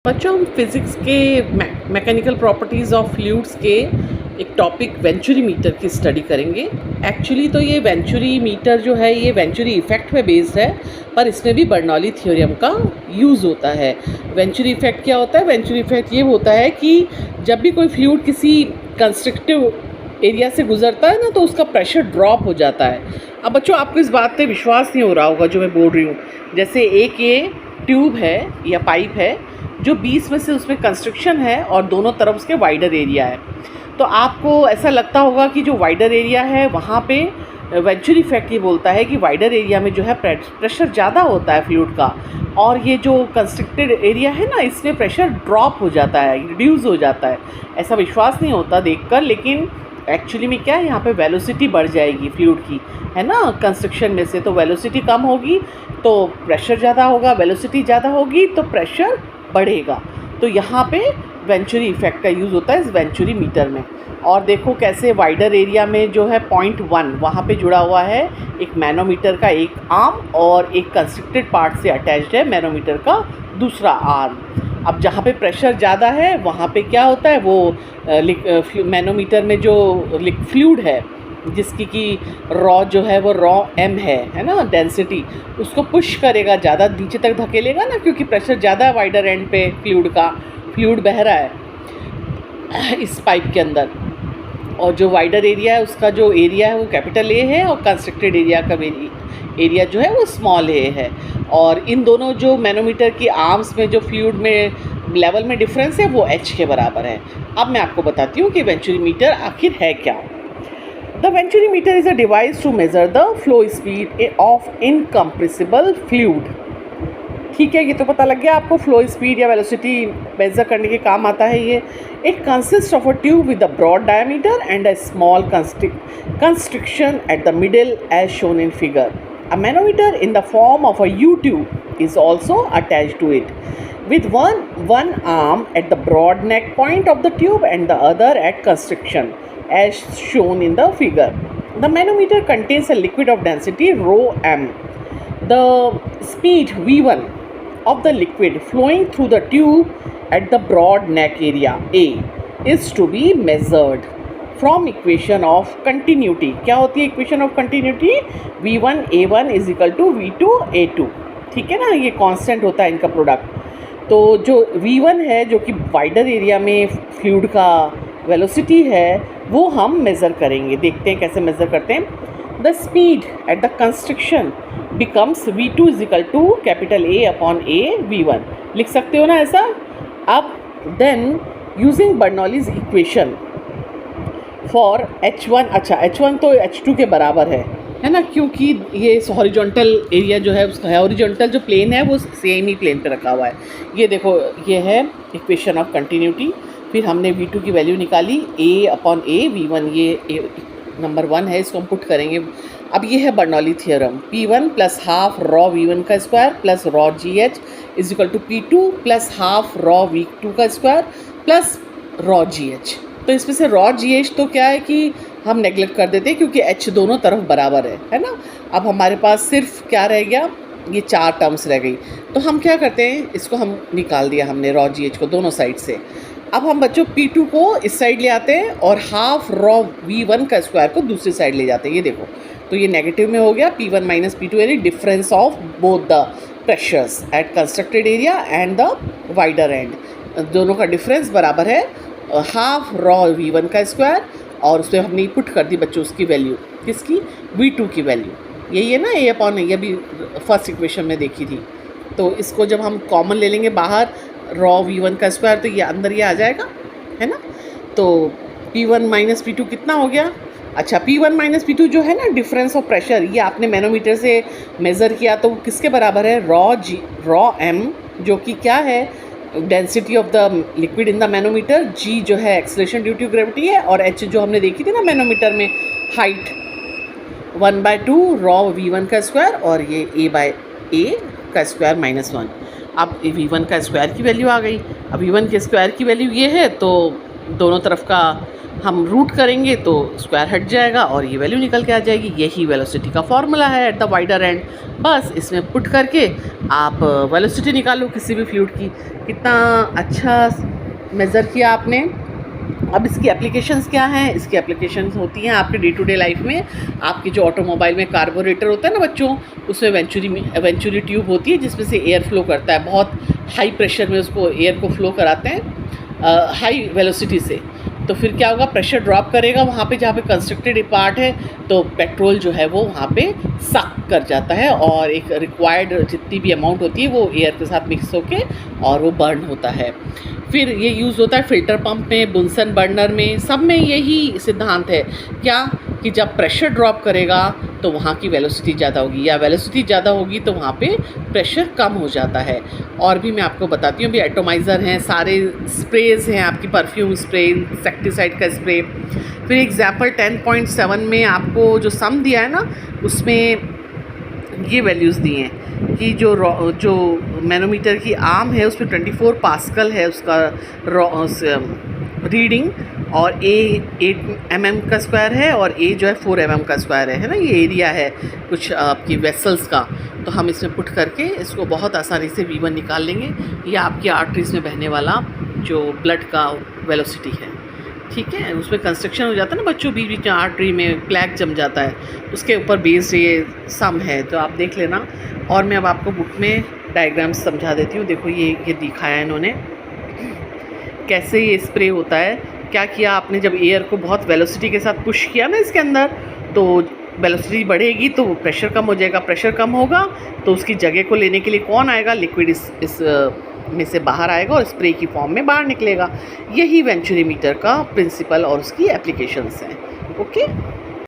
बच्चों हम फिज़िक्स के मैकेनिकल प्रॉपर्टीज़ ऑफ फ्लूइड्स के एक टॉपिक वेंचुरी मीटर की स्टडी करेंगे। एक्चुअली तो ये वेंचुरी मीटर जो है ये वेंचुरी इफ़ेक्ट पे बेस्ड है, पर इसमें भी बर्नौली थ्योरम का यूज़ होता है। वेंचुरी इफ़ेक्ट क्या होता है? वेंचुरी इफ़ेक्ट ये होता है कि जब भी कोई फ्लूइड किसी कंस्ट्रक्टिव एरिया से गुजरता है ना, तो उसका प्रेशर ड्रॉप हो जाता है। अब बच्चों आपको इस बात पे विश्वास नहीं हो रहा होगा जो मैं बोल रही हूँ। जैसे एक ये ट्यूब है या पाइप है जो बीच में से उसमें कंस्ट्रक्शन है और दोनों तरफ उसके वाइडर एरिया है, तो आपको ऐसा लगता होगा कि जो वाइडर एरिया है वहाँ पे वेंचुरी इफेक्ट ये बोलता है कि वाइडर एरिया में जो है प्रेशर ज़्यादा होता है फ्लूइड का, और ये जो कंस्ट्रक्टेड एरिया है ना इसमें प्रेशर ड्रॉप हो जाता है, रिड्यूस हो जाता है। ऐसा विश्वास नहीं होता देखकर, लेकिन एक्चुअली में क्या है, यहाँ पे वेलोसिटी बढ़ जाएगी फ्लूइड की, है ना, कंस्ट्रक्शन में से। तो वेलोसिटी कम होगी तो प्रेशर ज़्यादा होगा, वेलोसिटी ज़्यादा होगी तो प्रेशर बढ़ेगा। तो यहाँ पे वेंचुरी इफेक्ट का यूज़ होता है इस वेंचुरी मीटर में। और देखो कैसे वाइडर एरिया में जो है 0.1 वहाँ पे जुड़ा हुआ है एक मैनोमीटर का एक आर्म, और एक कंस्ट्रक्टेड पार्ट से अटैच्ड है मैनोमीटर का दूसरा आर्म। अब जहाँ पे प्रेशर ज़्यादा है वहाँ पे क्या होता है, वो मैनोमीटर में जो फ्लूइड है जिसकी कि रॉ जो है वो रॉ m है ना, डेंसिटी, उसको पुश करेगा, ज़्यादा नीचे तक धकेलेगा ना, क्योंकि प्रेशर ज़्यादा है वाइडर एंड पे फ्लूइड बह रहा है इस पाइप के अंदर। और जो वाइडर एरिया है उसका जो एरिया है वो कैपिटल A है, और कंस्ट्रक्टेड एरिया का एरिया जो है वो स्मॉल a है। और इन दोनों जो मैनोमीटर की आर्म्स में जो फ्लूइड में लेवल में डिफरेंस है वो h के बराबर है। अब मैं आपको बताती हूँ कि वेंचुरी मीटर आखिर है क्या। The venturimeter is a device to measure the flow speed of incompressible fluid। ठीक है, ये तो पता लग गया आपको, फ्लो स्पीड या वेलोसिटी मेजर करने के काम आता है ये। It consist of a tube with a broad diameter and a small construction at the middle as shown in figure. A manometer in the form of a U tube is also attached to it with one arm at the broad neck point of the tube and the other at constriction as shown in the figure. The manometer contains a liquid of density rho m. The speed v1 of the liquid flowing through the tube at the broad neck area A is to be measured from equation of continuity. क्या होती है equation of continuity? v1 a1 is equal to v2 a2। ठीक है ना, ये constant होता है इनका प्रोडक्ट। तो जो v1 है जो कि वाइडर एरिया में फ्लूइड का वेलोसिटी है वो हम मेज़र करेंगे। देखते हैं कैसे मेज़र करते हैं। The speed at the construction becomes v2 is equal to capital A upon A v1। लिख सकते हो ना ऐसा। अब then using Bernoulli's equation for h1, अच्छा h1 तो h2 के बराबर है ना, क्योंकि ये हॉरिजॉन्टल एरिया जो है उसका है, हॉरिजॉन्टल जो प्लेन है वो सेम ही प्लेन पे रखा हुआ है। ये देखो ये है इक्वेशन ऑफ कंटिन्यूटी। फिर हमने v2 की वैल्यू निकाली a अपॉन a v1, ये नंबर 1 है, इसको हम पुट करेंगे। अब ये है Bernoulli theorem, p1 plus half rho v1 का square plus rho gh is equal to p2 plus half rho v2 का स्क्वायर प्लस रॉ gh। तो इसमें से रॉ gh तो क्या है कि हम नेगलेक्ट कर देते हैं क्योंकि h दोनों तरफ बराबर है ना। अब हमारे पास सिर्फ क्या रह गया, ये 4 टर्म्स रह गई। तो हम क्या करते हैं, इसको हम निकाल दिया हमने रॉ gh को दोनों साइड से। अब हम बच्चों p2 को इस साइड ले आते हैं और हाफ रॉ v1 का स्क्वायर को दूसरी साइड ले जाते हैं। ये देखो, तो ये नेगेटिव में हो गया, p1 माइनस p2 यानी difference of both the pressures at constructed area and the wider end. दोनों का डिफरेंस बराबर है हाफ रॉ v1 का स्क्वायर, और उसमें हमने पुट कर दी बच्चों उसकी वैल्यू, किसकी, v2 की वैल्यू। यही है ना a अपॉन ये भी फर्स्ट इक्वेशन में देखी थी। तो इसको जब हम कॉमन ले लेंगे बाहर रॉ v1 का स्क्वायर, तो ये अंदर ये आ जाएगा, है ना। तो p1 माइनस p2 कितना हो गया, अच्छा p1 माइनस p2 जो है ना डिफरेंस ऑफ प्रेशर, ये आपने मैनोमीटर से मेज़र किया तो किसके बराबर है, रॉ m, जो कि क्या है, density of the liquid in the manometer, g जो है एक्सेलरेशन ड्यू टू ग्रेविटी है, और h जो हमने देखी थी ना मैनोमीटर में हाइट 1/2 रॉ v1 का स्क्वायर, और ये a/a का स्क्वायर माइनस 1। अब v1 का स्क्वायर की वैल्यू आ गई। अब v1 के स्क्वायर की वैल्यू ये है, तो दोनों तरफ का हम रूट करेंगे तो स्क्वायर हट जाएगा और ये वैल्यू निकल के आ जाएगी। यही वेलोसिटी का फॉर्मूला है एट द वाइडर एंड। बस इसमें पुट करके आप वेलोसिटी निकालो किसी भी फ्लूइड की। कितना अच्छा मेज़र किया आपने। अब इसकी एप्लीकेशंस क्या हैं? इसकी एप्लीकेशंस होती हैं आपके डे टू डे लाइफ में। आपकी जो ऑटोमोबाइल में कार्बोरेटर होता है ना बच्चों, उसमें वेंचुरी ट्यूब होती है जिसमें से एयर फ्लो करता है। बहुत हाई प्रेशर में उसको एयर को फ्लो कराते हैं हाई वेलोसिटी से। तो फिर क्या होगा, प्रेशर ड्रॉप करेगा वहाँ पे जहाँ पे कंस्ट्रक्टेड पार्ट है, तो पेट्रोल जो है वो वहाँ पे सक कर जाता है और एक रिक्वायर्ड जितनी भी अमाउंट होती है वो एयर के साथ मिक्स होके और वो बर्न होता है। फिर ये यूज़ होता है फ़िल्टर पंप में, बुनसन बर्नर में, सब में यही सिद्धांत है। क्या कि जब प्रेशर ड्रॉप करेगा तो वहाँ की वेलोसिटी ज़्यादा होगी, या वेलोसिटी ज़्यादा होगी तो वहाँ पे प्रेशर कम हो जाता है। और भी मैं आपको बताती हूँ, भी एटोमाइज़र हैं, सारे स्प्रेज हैं, आपकी परफ्यूम स्प्रे, इंसेक्टिसाइड का स्प्रे। फिर एग्जाम्पल 10.7 में आपको जो सम दिया है ना, उसमें ये वैल्यूज़ दी हैं कि जो मैनोमीटर की आर्म है उसमें 24 पास्कल है उसका रीडिंग, और ए 8 mm का स्क्वायर है और ए जो है 4 mm का स्क्वायर है ना। ये एरिया है कुछ आपकी वेसल्स का। तो हम इसमें पुट करके इसको बहुत आसानी से V1 निकाल लेंगे। ये आपकी आर्टरीज में बहने वाला जो ब्लड का वेलोसिटी है, ठीक है। उसमें कंस्ट्रक्शन हो जाता है ना बच्चों, बीच बीच में आर्टरी में प्लैक जम जाता है, उसके ऊपर बेस्ड ये सम है, तो आप देख लेना। और मैं अब आपको बुक में डायग्राम्स समझा देती हूँ। देखो ये दिखाया है इन्होंने कैसे ये स्प्रे होता है। क्या किया आपने, जब एयर को बहुत वेलोसिटी के साथ पुश किया ना इसके अंदर, तो वेलोसिटी बढ़ेगी तो प्रेशर कम हो जाएगा। प्रेशर कम होगा तो उसकी जगह को लेने के लिए कौन आएगा, लिक्विड इस में से बाहर आएगा और स्प्रे की फॉर्म में बाहर निकलेगा। यही वेंचुरीमीटर का प्रिंसिपल और उसकी एप्लीकेशंस हैं। ओके।